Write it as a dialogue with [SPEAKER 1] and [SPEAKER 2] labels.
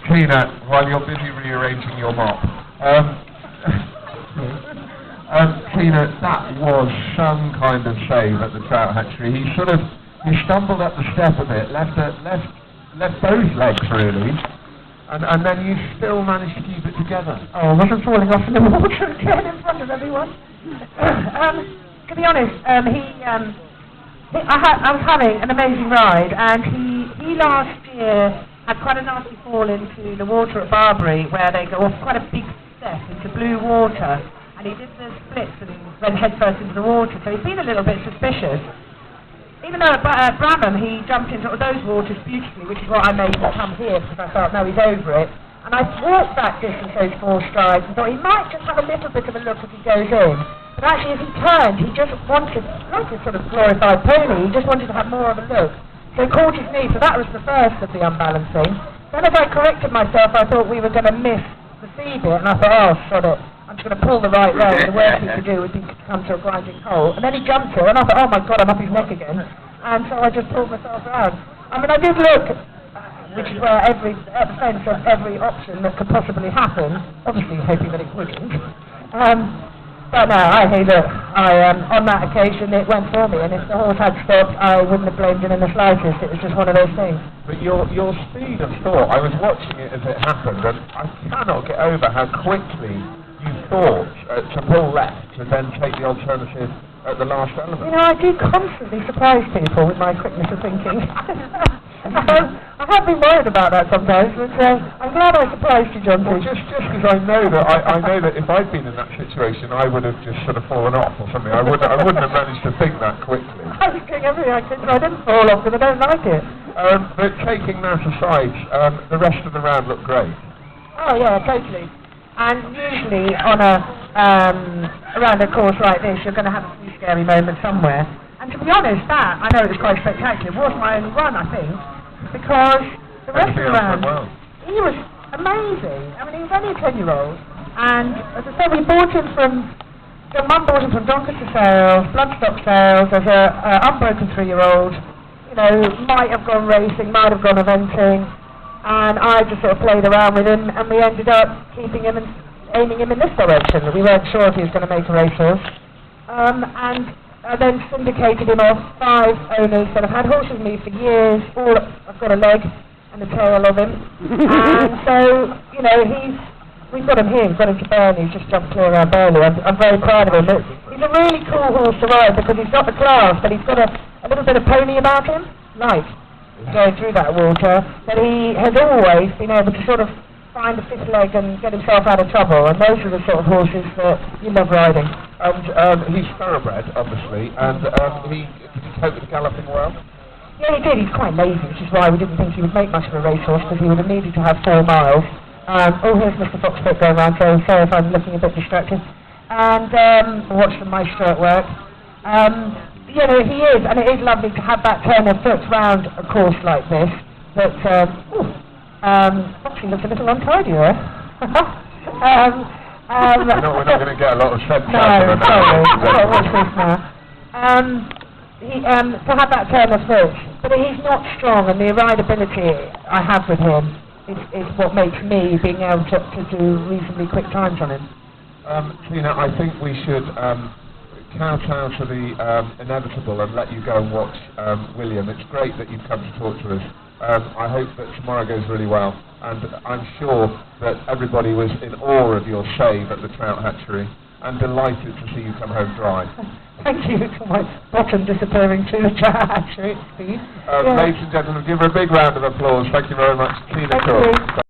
[SPEAKER 1] Tina, while you're busy rearranging your mop, Tina, that was some kind of save at the trout hatchery. He stumbled up the step a bit, left both legs really, and then you still managed to keep it together.
[SPEAKER 2] Oh, I wasn't falling off in the water again in front of everyone. To be honest, I was having an amazing ride, and he last year had quite a nasty fall into the water at Burghley, where they go off quite a big step into blue water, and he did the splits and went headfirst into the water, so he's been a little bit suspicious. Even though at Bramham he jumped into those waters beautifully, which is what I made him come here, because I thought, no, he's over it. And I walked that distance, those 4 strides, and thought he might just have a little bit of a look if he goes in. But actually, as he turned, he just wanted, like a sort of glorified pony, he just wanted to have more of a look. So he caught his knee, so that was the first of the unbalancing. Then as I corrected myself, I thought we were going to miss the feed bit, and I thought, oh, sod it, I'm just going to pull the right way, and the worst he could do would be to come to a grinding halt. And then he jumped it, and I thought, oh my God, I'm up his neck again. And so I just pulled myself around. I mean, I did look, which is where at the fence of every option that could possibly happen, obviously hoping that it wouldn't. But no, on that occasion it went for me, and if the horse had stopped, I wouldn't have blamed him in the slightest. It was just one of those things.
[SPEAKER 1] But your speed of thought, I was watching it as it happened, and I cannot get over how quickly you thought to pull left and then take the alternative at the last element.
[SPEAKER 2] You know, I do constantly surprise people with my quickness of thinking. I have been worried about that sometimes, but I'm glad I surprised you, John.
[SPEAKER 1] Well, just because I know that if I'd been in that situation, I would have just sort of fallen off or something. I wouldn't have managed to think that quickly.
[SPEAKER 2] I was doing everything I could, so I didn't fall off because I don't like it.
[SPEAKER 1] But taking that aside, the rest of the round looked great.
[SPEAKER 2] Oh yeah, totally. And usually on around a course like this, you're going to have a few scary moments somewhere. And to be honest, I know it was quite spectacular. It was my only run, I think, because the rest of the round, he was amazing. I mean, he was only a 10-year-old, and as I said, we bought him from, John Mum bought him from Doncaster Sales, Bloodstock Sales, as an unbroken 3-year-old, you know, might have gone racing, might have gone eventing, and I just sort of played around with him, and we ended up keeping him and aiming him in this direction. We weren't sure if he was going to make a racehorse. And I then syndicated him off 5 owners that have had horses with me for years. I've got a leg and a tail of him. And so, you know, we've got him here, we've got him to Burghley, he's just jumped clear around Burghley. I'm very proud of him. He's a really cool horse to ride because he's got the class, but he's got a little bit of pony about him, light, going through that water. But he has always been able to sort of find a 5th leg and get himself out of trouble, and those are the sort of horses that you love riding.
[SPEAKER 1] And he's thoroughbred, obviously, and did he cope with galloping well?
[SPEAKER 2] Yeah, he did. He's quite lazy, which is why we didn't think he would make much of a racehorse, because he would have needed to have 4 miles. Here's Mr. Foxpit going around, so sorry if I'm looking a bit distracted. And watch the maestro at work. You know, he is, and it is lovely to have that turn of foot round a course like this, but actually looks a little untidy there.
[SPEAKER 1] We're not going to get a lot of sense out of it.
[SPEAKER 2] No, sorry. Watch this now. To have that turn of foot, but he's not strong, and the rideability I have with him is what makes me being able to do reasonably quick times on him.
[SPEAKER 1] Tina, I think we should kowtow to the inevitable and let you go and watch William. It's great that you've come to talk to us. I hope that tomorrow goes really well, and I'm sure that everybody was in awe of your save at the trout hatchery and delighted to see you come home dry.
[SPEAKER 2] Thank you for my bottom disappearing to the trout hatchery, Steve.
[SPEAKER 1] Ladies and gentlemen, give her a big round of applause. Thank you very much, Tina.
[SPEAKER 2] Thank you.